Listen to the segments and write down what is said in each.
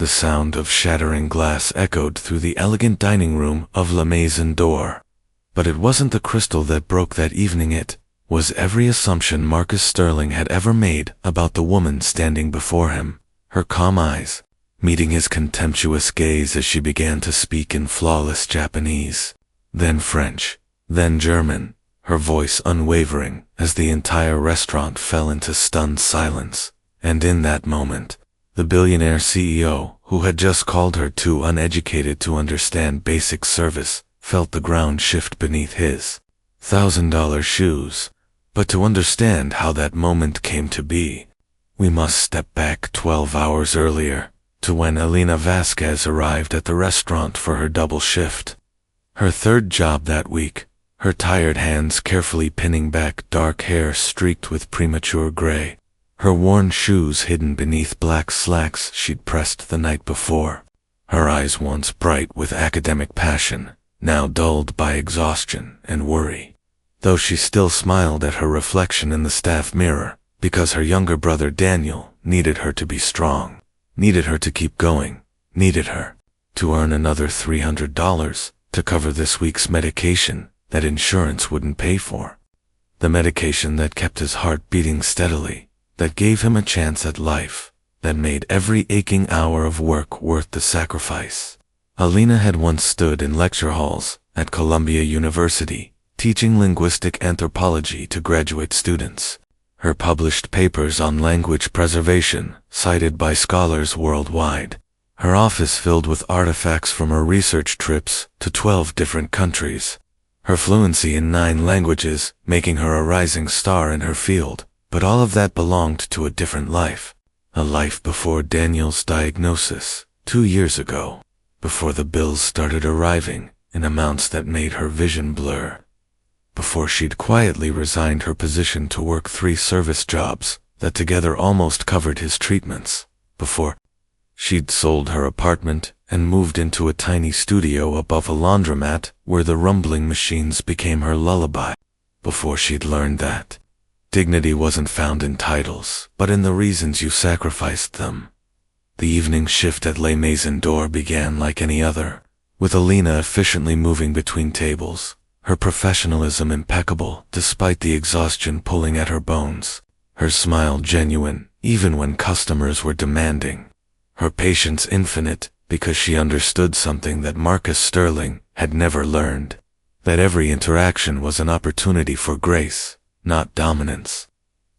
The sound of shattering glass echoed through the elegant dining room of La Maison d'Or. But it wasn't the crystal that broke that evening, it was every assumption Marcus Sterling had ever made about the woman standing before him. Her calm eyes, meeting his contemptuous gaze as she began to speak in flawless Japanese, then French, then German, her voice unwavering as the entire restaurant fell into stunned silence. And in that moment, the billionaire CEO, who had just called her too uneducated to understand basic service, felt the ground shift beneath his $1,000 shoes. But to understand how that moment came to be, we must step back 12 hours earlier, to when Elena Vasquez arrived at the restaurant for her double shift. Her third job that week, her tired hands carefully pinning back dark hair streaked with premature gray, her worn shoes hidden beneath black slacks she'd pressed the night before, her eyes once bright with academic passion, now dulled by exhaustion and worry. Though she still smiled at her reflection in the staff mirror, because her younger brother Daniel needed her to be strong, needed her to keep going, needed her to earn another $300 to cover this week's medication that insurance wouldn't pay for. The medication that kept his heart beating steadily, that gave him a chance at life, that made every aching hour of work worth the sacrifice. Elena had once stood in lecture halls at Columbia University, teaching linguistic anthropology to graduate students. Her published papers on language preservation, cited by scholars worldwide. Her office filled with artifacts from her research trips to 12 different countries. Her fluency in 9 languages, making her a rising star in her field. But all of that belonged to a different life. A life before Daniel's diagnosis, 2 years ago. Before the bills started arriving in amounts that made her vision blur. Before she'd quietly resigned her position to work 3 service jobs that together almost covered his treatments. Before she'd sold her apartment and moved into a tiny studio above a laundromat where the rumbling machines became her lullaby. Before she'd learned that dignity wasn't found in titles, but in the reasons you sacrificed them. The evening shift at La Maison d'Or began like any other, with Elena efficiently moving between tables, her professionalism impeccable despite the exhaustion pulling at her bones, her smile genuine even when customers were demanding, her patience infinite because she understood something that Marcus Sterling had never learned, that every interaction was an opportunity for grace, not dominance.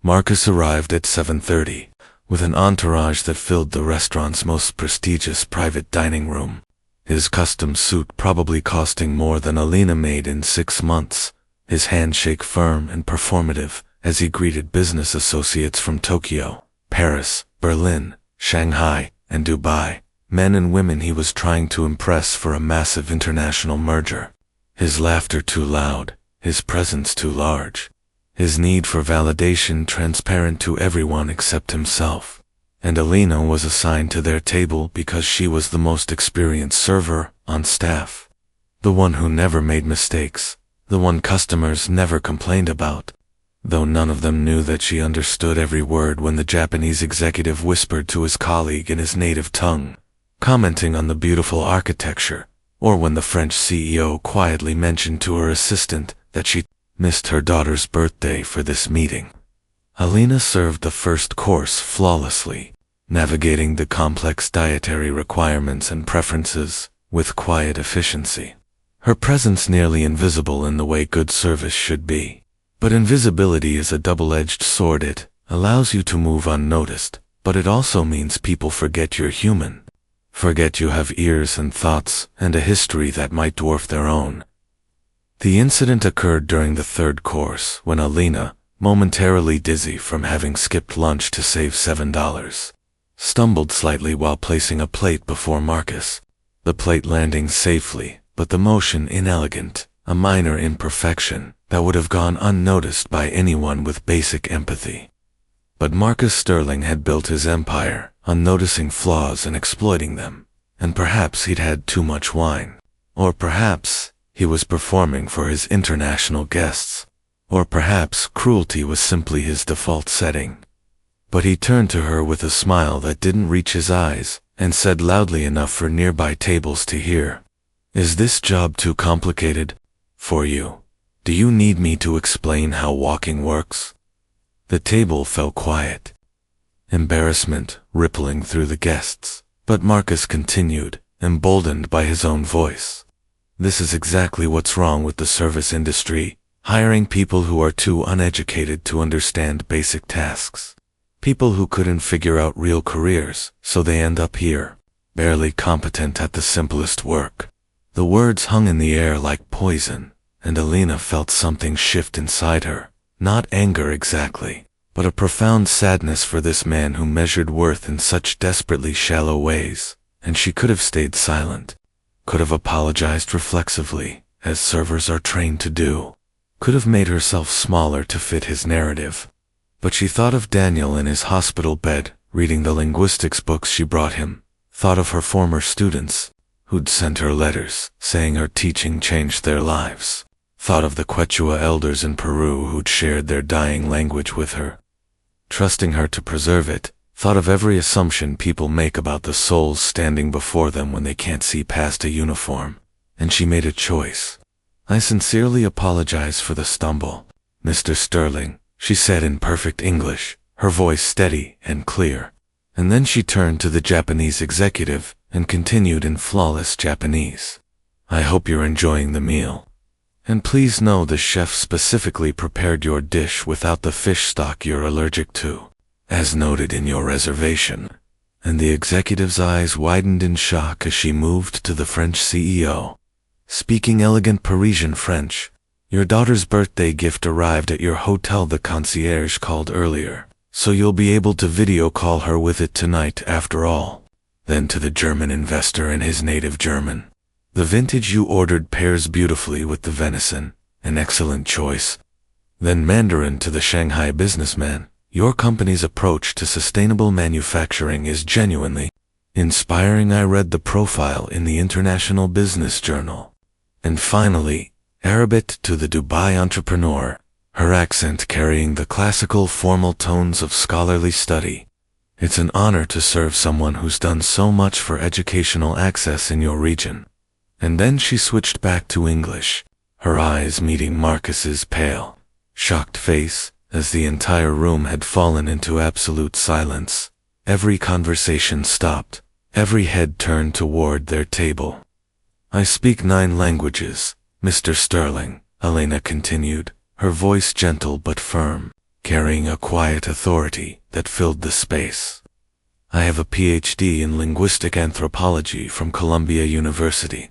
Marcus arrived at 7:30, with an entourage that filled the restaurant's most prestigious private dining room. His custom suit probably costing more than Elena made in 6 months, his handshake firm and performative as he greeted business associates from Tokyo, Paris, Berlin, Shanghai, and Dubai, men and women he was trying to impress for a massive international merger. His laughter too loud, his presence too large. His need for validation transparent to everyone except himself. And Elena was assigned to their table because she was the most experienced server on staff. The one who never made mistakes, the one customers never complained about. Though none of them knew that she understood every word when the Japanese executive whispered to his colleague in his native tongue, commenting on the beautiful architecture, or when the French CEO quietly mentioned to her assistant that she missed her daughter's birthday for this meeting. Elena served the first course flawlessly, navigating the complex dietary requirements and preferences with quiet efficiency. Her presence nearly invisible in the way good service should be. But invisibility is a double-edged sword. It allows you to move unnoticed, but it also means people forget you're human. Forget you have ears and thoughts and a history that might dwarf their own. The incident occurred during the third course when Elena, momentarily dizzy from having skipped lunch to save $7, stumbled slightly while placing a plate before Marcus, the plate landing safely, but the motion inelegant, a minor imperfection that would have gone unnoticed by anyone with basic empathy. But Marcus Sterling had built his empire on noticing flaws and exploiting them, and perhaps he'd had too much wine, or perhaps he was performing for his international guests, or perhaps cruelty was simply his default setting. But he turned to her with a smile that didn't reach his eyes, and said loudly enough for nearby tables to hear, "Is this job too complicated for you? Do you need me to explain how walking works?" The table fell quiet, embarrassment rippling through the guests, but Marcus continued, emboldened by his own voice. "This is exactly what's wrong with the service industry, hiring people who are too uneducated to understand basic tasks. People who couldn't figure out real careers, so they end up here, barely competent at the simplest work." The words hung in the air like poison, and Alina felt something shift inside her, not anger exactly, but a profound sadness for this man who measured worth in such desperately shallow ways, and she could have stayed silent, could have apologized reflexively, as servers are trained to do, could have made herself smaller to fit his narrative. But she thought of Daniel in his hospital bed, reading the linguistics books she brought him, thought of her former students, who'd sent her letters, saying her teaching changed their lives, thought of the Quechua elders in Peru who'd shared their dying language with her, trusting her to preserve it, thought of every assumption people make about the souls standing before them when they can't see past a uniform, and she made a choice. "I sincerely apologize for the stumble, Mr. Sterling," she said in perfect English, her voice steady and clear. And then she turned to the Japanese executive and continued in flawless Japanese, "I hope you're enjoying the meal. And please know the chef specifically prepared your dish without the fish stock you're allergic to, as noted in your reservation." And the executive's eyes widened in shock as she moved to the French CEO. "Speaking elegant Parisian French, your daughter's birthday gift arrived at your hotel. The concierge called earlier, so you'll be able to video call her with it tonight after all." Then to the German investor in his native German, "The vintage you ordered pairs beautifully with the venison, an excellent choice." Then Mandarin to the Shanghai businessman, "Your company's approach to sustainable manufacturing is genuinely inspiring. I read the profile in the International Business Journal." And finally, Arabic to the Dubai entrepreneur, her accent carrying the classical formal tones of scholarly study, "It's an honor to serve someone who's done so much for educational access in your region." And then she switched back to English, her eyes meeting Marcus's pale, shocked face, as the entire room had fallen into absolute silence. Every conversation stopped, every head turned toward their table. "I speak 9 languages, Mr. Sterling," Elena continued, her voice gentle but firm, carrying a quiet authority that filled the space. "I have a PhD in linguistic anthropology from Columbia University,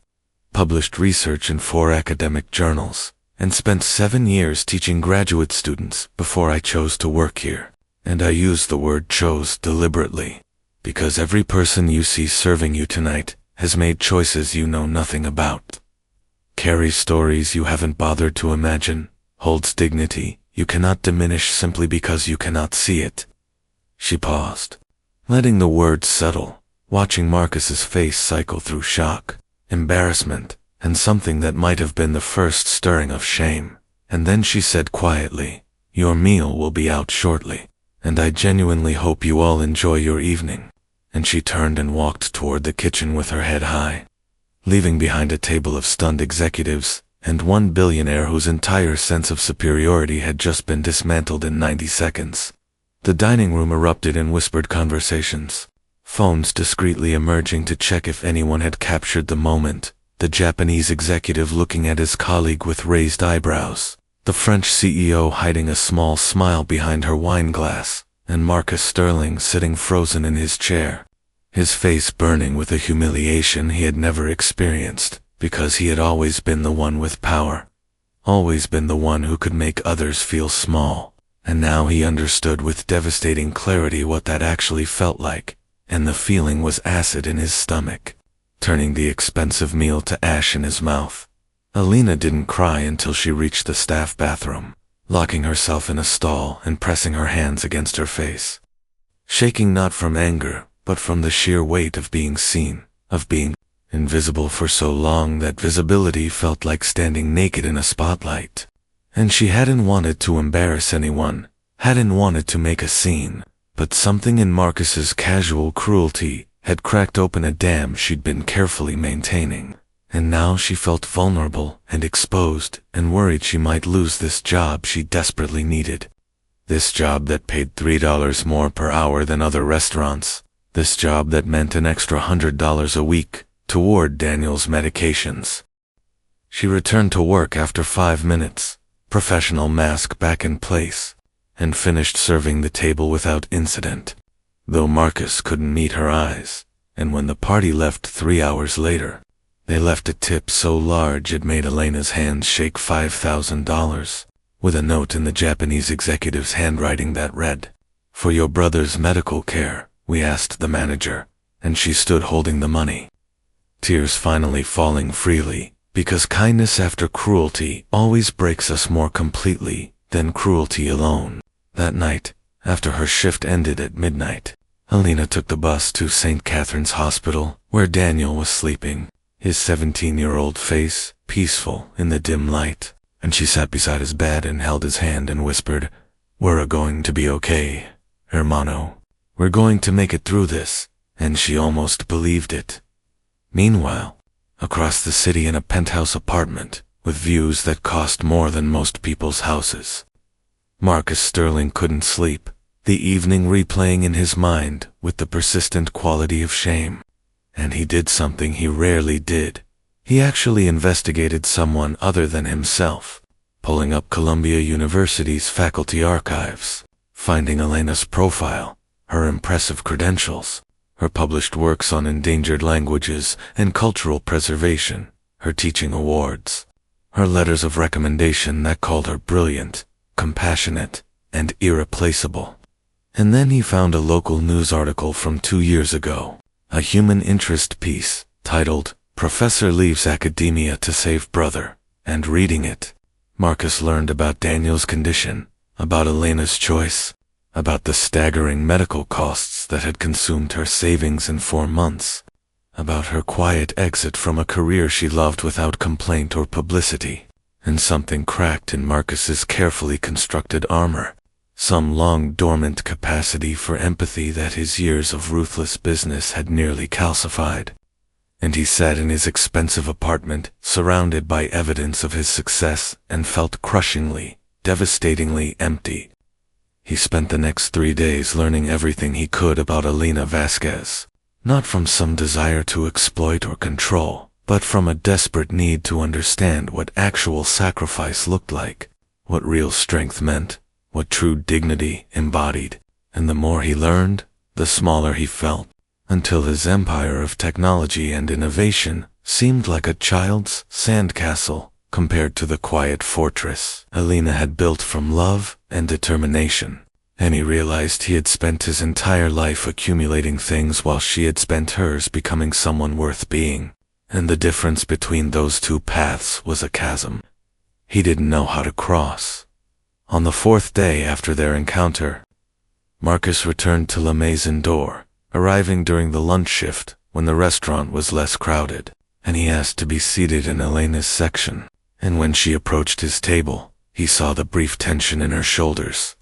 published research in 4 academic journals, and spent 7 years teaching graduate students before I chose to work here. And I use the word chose deliberately, because every person you see serving you tonight has made choices you know nothing about, carries stories you haven't bothered to imagine, holds dignity you cannot diminish simply because you cannot see it." She paused, letting the words settle, watching Marcus's face cycle through shock, embarrassment, and something that might have been the first stirring of shame. And then she said quietly, "Your meal will be out shortly, and I genuinely hope you all enjoy your evening." And she turned and walked toward the kitchen with her head high, leaving behind a table of stunned executives and one billionaire whose entire sense of superiority had just been dismantled in 90 seconds. The dining room erupted in whispered conversations, phones discreetly emerging to check if anyone had captured the moment, the Japanese executive looking at his colleague with raised eyebrows, the French CEO hiding a small smile behind her wine glass, and Marcus Sterling sitting frozen in his chair, his face burning with a humiliation he had never experienced, because he had always been the one with power, always been the one who could make others feel small, and now he understood with devastating clarity what that actually felt like, and the feeling was acid in his stomach, turning the expensive meal to ash in his mouth. Alina didn't cry until she reached the staff bathroom, locking herself in a stall and pressing her hands against her face, shaking not from anger, but from the sheer weight of being seen, of being invisible for so long that visibility felt like standing naked in a spotlight. And she hadn't wanted to embarrass anyone, hadn't wanted to make a scene, but something in Marcus's casual cruelty had cracked open a dam she'd been carefully maintaining. And now she felt vulnerable and exposed and worried she might lose this job she desperately needed. This job that paid $3 more per hour than other restaurants. This job that meant an extra $100 a week toward Daniel's medications. She returned to work after 5 minutes, professional mask back in place, and finished serving the table without incident. Though Marcus couldn't meet her eyes, and when the party left 3 hours later, they left a tip so large it made Elena's hands shake $5,000, with a note in the Japanese executive's handwriting that read, "For your brother's medical care, we asked the manager," and she stood holding the money. Tears finally falling freely, because kindness after cruelty always breaks us more completely than cruelty alone. That night, after her shift ended at midnight, Elena took the bus to St. Catherine's Hospital, where Daniel was sleeping, his 17-year-old face peaceful in the dim light, and she sat beside his bed and held his hand and whispered, "We're going to be okay, hermano. We're going to make it through this," and she almost believed it. Meanwhile, across the city in a penthouse apartment, with views that cost more than most people's houses, Marcus Sterling couldn't sleep, the evening replaying in his mind with the persistent quality of shame. And he did something he rarely did. He actually investigated someone other than himself, pulling up Columbia University's faculty archives, finding Elena's profile, her impressive credentials, her published works on endangered languages and cultural preservation, her teaching awards, her letters of recommendation that called her brilliant, compassionate, and irreplaceable. And then he found a local news article from 2 years ago, a human interest piece titled, "Professor Leaves Academia to Save Brother," and reading it, Marcus learned about Daniel's condition, about Elena's choice, about the staggering medical costs that had consumed her savings in 4 months, about her quiet exit from a career she loved without complaint or publicity, and something cracked in Marcus's carefully constructed armor, some long-dormant capacity for empathy that his years of ruthless business had nearly calcified. And he sat in his expensive apartment, surrounded by evidence of his success, and felt crushingly, devastatingly empty. He spent the next 3 days learning everything he could about Elena Vasquez, not from some desire to exploit or control, but from a desperate need to understand what actual sacrifice looked like, what real strength meant, what true dignity embodied. And the more he learned, the smaller he felt, until his empire of technology and innovation seemed like a child's sandcastle compared to the quiet fortress Elena had built from love and determination. And he realized he had spent his entire life accumulating things while she had spent hers becoming someone worth being. And the difference between those two paths was a chasm he didn't know how to cross. On the 4th day after their encounter, Marcus returned to La Maison d'Or, arriving during the lunch shift when the restaurant was less crowded, and he asked to be seated in Elena's section. And when she approached his table, he saw the brief tension in her shoulders,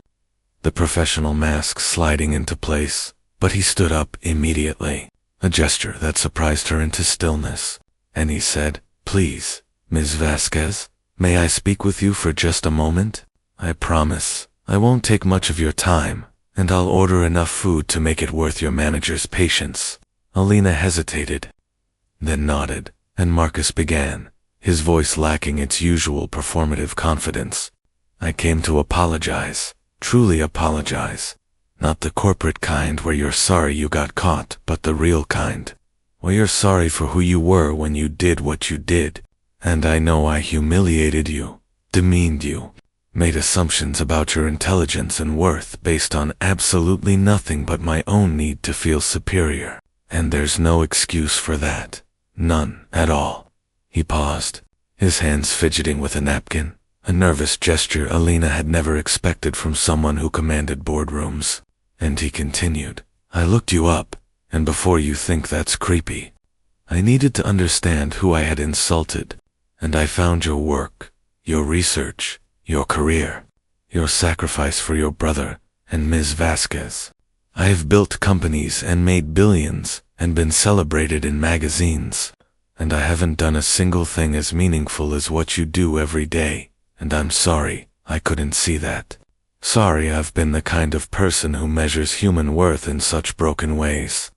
the professional mask sliding into place, but he stood up immediately, a gesture that surprised her into stillness, and he said, "Please, Ms. Vasquez, may I speak with you for just a moment? I promise I won't take much of your time, and I'll order enough food to make it worth your manager's patience." Elena hesitated, then nodded, and Marcus began, his voice lacking its usual performative confidence. "I came to apologize, truly apologize. Not the corporate kind where you're sorry you got caught, but the real kind, where you're sorry for who you were when you did what you did. And I know I humiliated you, demeaned you, made assumptions about your intelligence and worth based on absolutely nothing but my own need to feel superior. And there's no excuse for that. None at all." He paused, his hands fidgeting with a napkin, a nervous gesture Elena had never expected from someone who commanded boardrooms. And he continued, "I looked you up, and before you think that's creepy, I needed to understand who I had insulted, and I found your work, your research, your career, your sacrifice for your brother and Ms. Vasquez. I have built companies and made billions and been celebrated in magazines. And I haven't done a single thing as meaningful as what you do every day, and I'm sorry I couldn't see that. Sorry I've been the kind of person who measures human worth in such broken ways."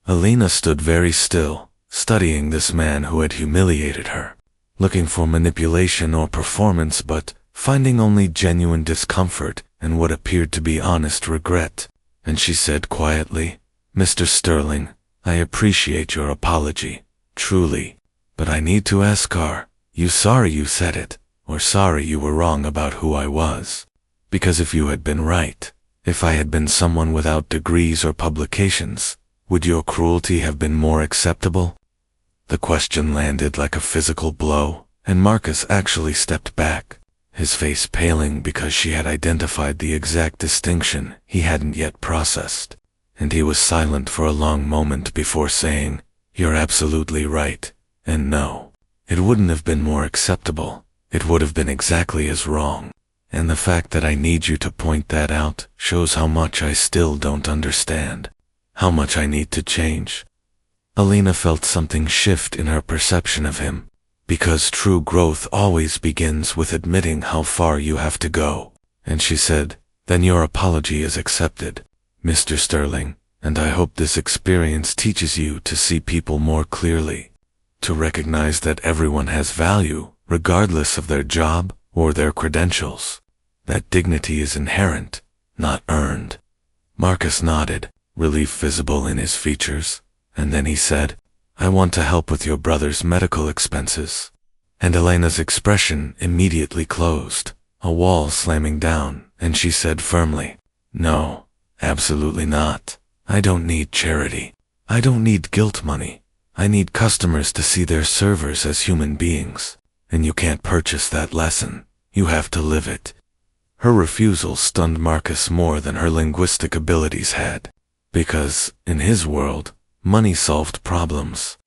Alina stood very still, studying this man who had humiliated her, looking for manipulation or performance but finding only genuine discomfort and what appeared to be honest regret. And she said quietly, "Mr. Sterling, I appreciate your apology, truly, but I need to ask, are you sorry you said it, or sorry you were wrong about who I was? Because if you had been right, if I had been someone without degrees or publications, would your cruelty have been more acceptable?" The question landed like a physical blow, and Marcus actually stepped back, his face paling because she had identified the exact distinction he hadn't yet processed, and he was silent for a long moment before saying, "You're absolutely right, and no, it wouldn't have been more acceptable, it would have been exactly as wrong. And the fact that I need you to point that out shows how much I still don't understand, how much I need to change." Alina felt something shift in her perception of him, because true growth always begins with admitting how far you have to go, and she said, "Then your apology is accepted, Mr. Sterling, and I hope this experience teaches you to see people more clearly, to recognize that everyone has value, regardless of their job or their credentials, that dignity is inherent, not earned." Marcus nodded, relief visible in his features, and then he said, "I want to help with your brother's medical expenses." And Elena's expression immediately closed, a wall slamming down, and she said firmly, "No, absolutely not. I don't need charity. I don't need guilt money. I need customers to see their servers as human beings, and you can't purchase that lesson. You have to live it." Her refusal stunned Marcus more than her linguistic abilities had, because, in his world, money solved problems.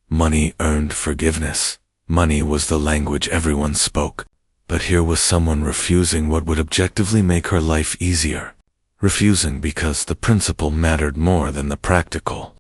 Money earned forgiveness. Money was the language everyone spoke, but here was someone refusing what would objectively make her life easier, refusing because the principle mattered more than the practical.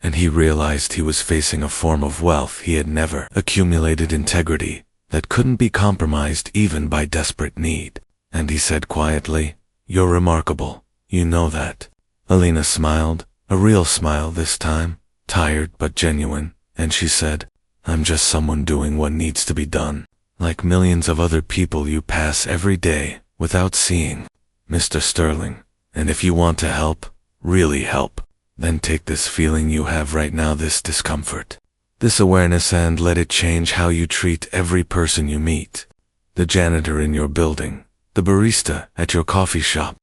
And he realized he was facing a form of wealth he had never accumulated, integrity that couldn't be compromised even by desperate need. And he said quietly, "You're remarkable, you know that." Alina smiled, a real smile this time, tired but genuine, and she said, "I'm just someone doing what needs to be done, like millions of other people you pass every day without seeing, Mr. Sterling. And if you want to help, really help, then take this feeling you have right now, this discomfort, this awareness, and let it change how you treat every person you meet. The janitor in your building, the barista at your coffee shop,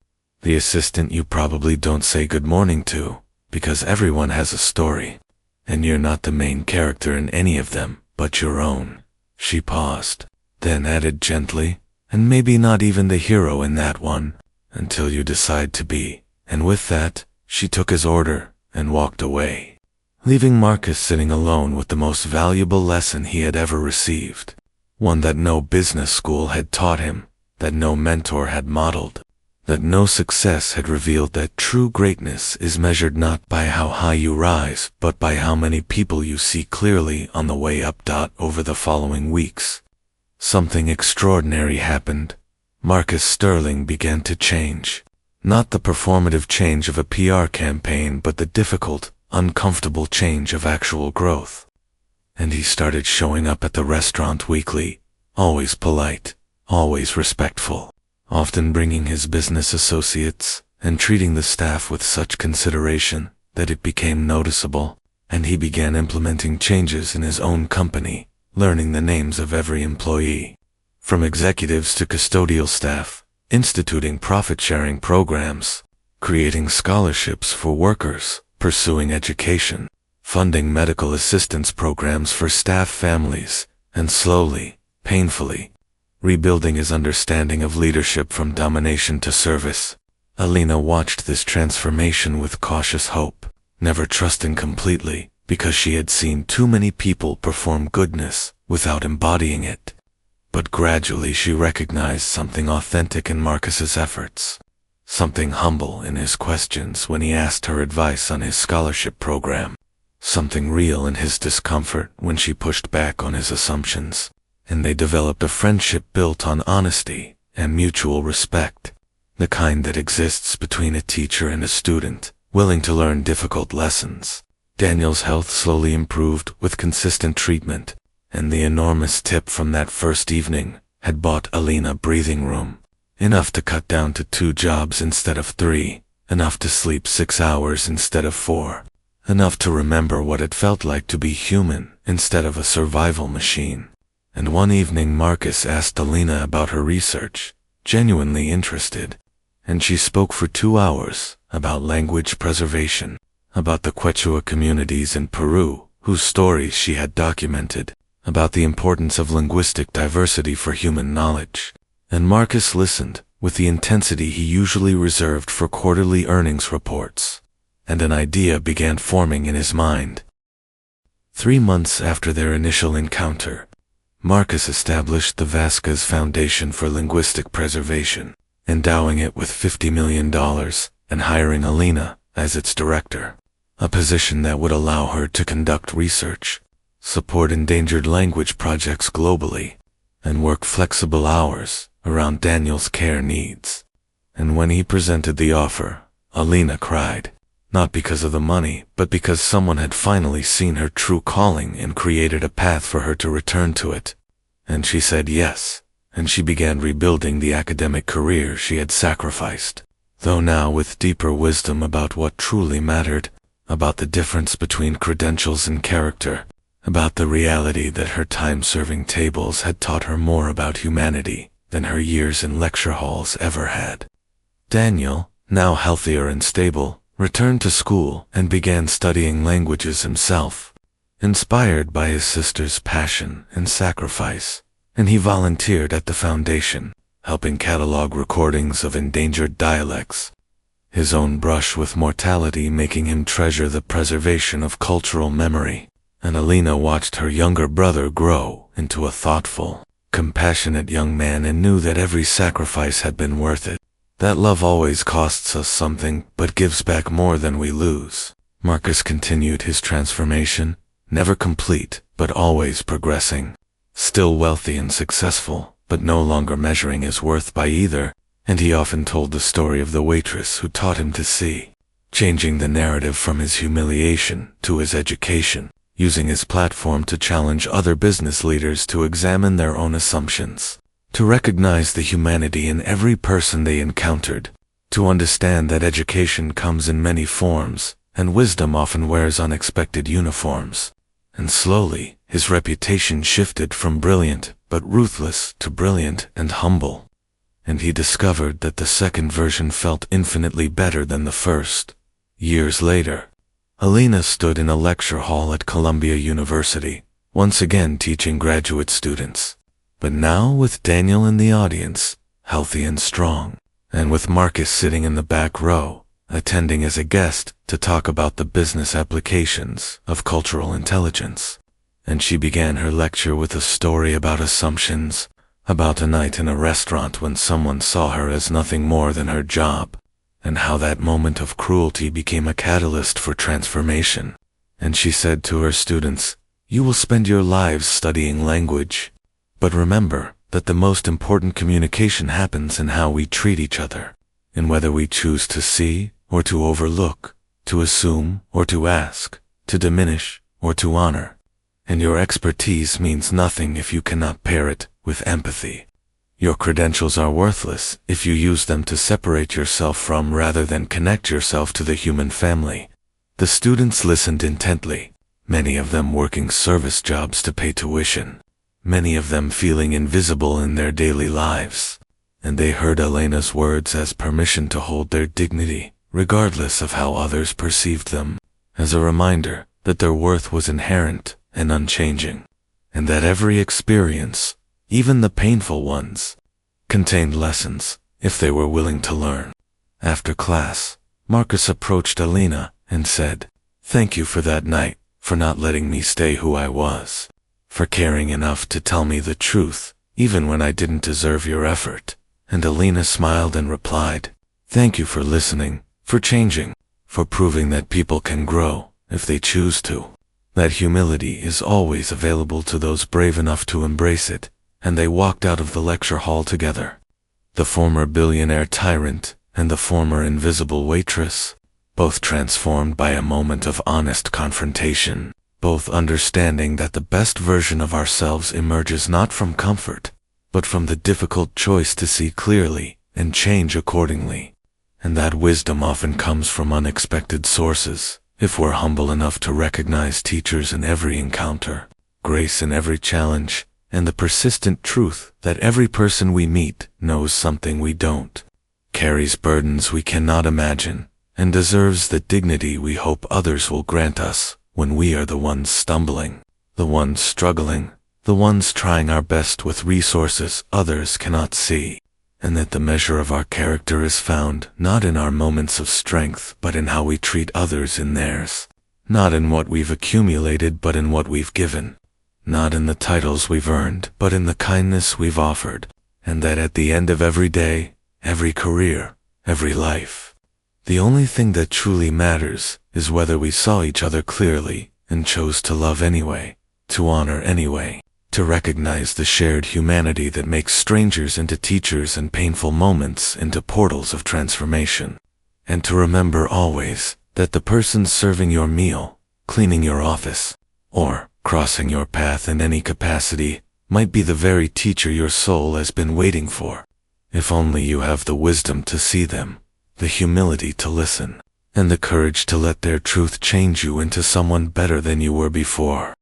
the assistant you probably don't say good morning to, because everyone has a story, and you're not the main character in any of them but your own." She paused, then added gently, "And maybe not even the hero in that one, until you decide to be." And with that, she took his order and walked away, leaving Marcus sitting alone with the most valuable lesson he had ever received, one that no business school had taught him, that no mentor had modeled, that no success had revealed, that true greatness is measured not by how high you rise, but by how many people you see clearly on the way up. Over the following weeks, something extraordinary happened. Marcus Sterling began to change. Not the performative change of a PR campaign, but the difficult, uncomfortable change of actual growth. And he started showing up at the restaurant weekly, always polite, always respectful, often bringing his business associates, and treating the staff with such consideration that it became noticeable. And he began implementing changes in his own company, learning the names of every employee, from executives to custodial staff, instituting profit-sharing programs, creating scholarships for workers, pursuing education, funding medical assistance programs for staff families, and slowly, painfully, rebuilding his understanding of leadership from domination to service. Alina watched this transformation with cautious hope, never trusting completely, because she had seen too many people perform goodness without embodying it. But gradually she recognized something authentic in Marcus's efforts, something humble in his questions when he asked her advice on his scholarship program, something real in his discomfort when she pushed back on his assumptions, and they developed a friendship built on honesty and mutual respect, the kind that exists between a teacher and a student, willing to learn difficult lessons. Daniel's health slowly improved with consistent treatment, and the enormous tip from that first evening had bought Alina breathing room, enough to cut down to 2 jobs instead of 3, enough to sleep 6 hours instead of 4, enough to remember what it felt like to be human instead of a survival machine. And one evening Marcus asked Alina about her research, genuinely interested, and she spoke for 2 hours about language preservation, about the Quechua communities in Peru, whose stories she had documented, about the importance of linguistic diversity for human knowledge. And Marcus listened with the intensity he usually reserved for quarterly earnings reports, and an idea began forming in his mind. 3 months after their initial encounter, Marcus established the Vasquez Foundation for Linguistic Preservation, endowing it with $50 million and hiring Alina as its director, a position that would allow her to conduct research, support endangered language projects globally, and work flexible hours around Daniel's care needs. And when he presented the offer, Alina cried, not because of the money, but because someone had finally seen her true calling and created a path for her to return to it. And she said yes, and she began rebuilding the academic career she had sacrificed, though now with deeper wisdom about what truly mattered, about the difference between credentials and character, about the reality that her time serving tables had taught her more about humanity than her years in lecture halls ever had. Daniel, now healthier and stable, returned to school and began studying languages himself, inspired by his sister's passion and sacrifice, and he volunteered at the foundation, helping catalog recordings of endangered dialects, his own brush with mortality making him treasure the preservation of cultural memory. And Alina watched her younger brother grow into a thoughtful, compassionate young man and knew that every sacrifice had been worth it. That love always costs us something, but gives back more than we lose. Marcus continued his transformation, never complete, but always progressing. Still wealthy and successful, but no longer measuring his worth by either, and he often told the story of the waitress who taught him to see, changing the narrative from his humiliation to his education, using his platform to challenge other business leaders to examine their own assumptions, to recognize the humanity in every person they encountered, to understand that education comes in many forms, and wisdom often wears unexpected uniforms. And slowly, his reputation shifted from brilliant but ruthless to brilliant and humble. And he discovered that the second version felt infinitely better than the first. Years later, Alina stood in a lecture hall at Columbia University, once again teaching graduate students, but now with Daniel in the audience, healthy and strong, and with Marcus sitting in the back row, attending as a guest to talk about the business applications of cultural intelligence. And she began her lecture with a story about assumptions, about a night in a restaurant when someone saw her as nothing more than her job, and how that moment of cruelty became a catalyst for transformation. And she said to her students, "You will spend your lives studying language, but remember that the most important communication happens in how we treat each other, in whether we choose to see or to overlook, to assume or to ask, to diminish or to honor. And your expertise means nothing if you cannot pair it with empathy. Your credentials are worthless if you use them to separate yourself from rather than connect yourself to the human family." The students listened intently, many of them working service jobs to pay tuition, many of them feeling invisible in their daily lives, and they heard Alina's words as permission to hold their dignity, regardless of how others perceived them, as a reminder that their worth was inherent and unchanging, and that every experience, even the painful ones, contained lessons if they were willing to learn. After class, Marcus approached Alina and said, "Thank you for that night, for not letting me stay who I was, for caring enough to tell me the truth, even when I didn't deserve your effort." And Alina smiled and replied, "Thank you for listening, for changing, for proving that people can grow if they choose to. That humility is always available to those brave enough to embrace it, and they walked out of the lecture hall together. The former billionaire tyrant and the former invisible waitress, both transformed by a moment of honest confrontation, both understanding that the best version of ourselves emerges not from comfort, but from the difficult choice to see clearly and change accordingly. And that wisdom often comes from unexpected sources, if we're humble enough to recognize teachers in every encounter, grace in every challenge, and the persistent truth that every person we meet knows something we don't, carries burdens we cannot imagine, and deserves the dignity we hope others will grant us when we are the ones stumbling, the ones struggling, the ones trying our best with resources others cannot see, and that the measure of our character is found not in our moments of strength but in how we treat others in theirs, not in what we've accumulated but in what we've given, not in the titles we've earned but in the kindness we've offered, and that at the end of every day, every career, every life, the only thing that truly matters is whether we saw each other clearly and chose to love anyway, to honor anyway, to recognize the shared humanity that makes strangers into teachers and painful moments into portals of transformation, and to remember always that the person serving your meal, cleaning your office, or crossing your path in any capacity might be the very teacher your soul has been waiting for, if only you have the wisdom to see them, the humility to listen, and the courage to let their truth change you into someone better than you were before.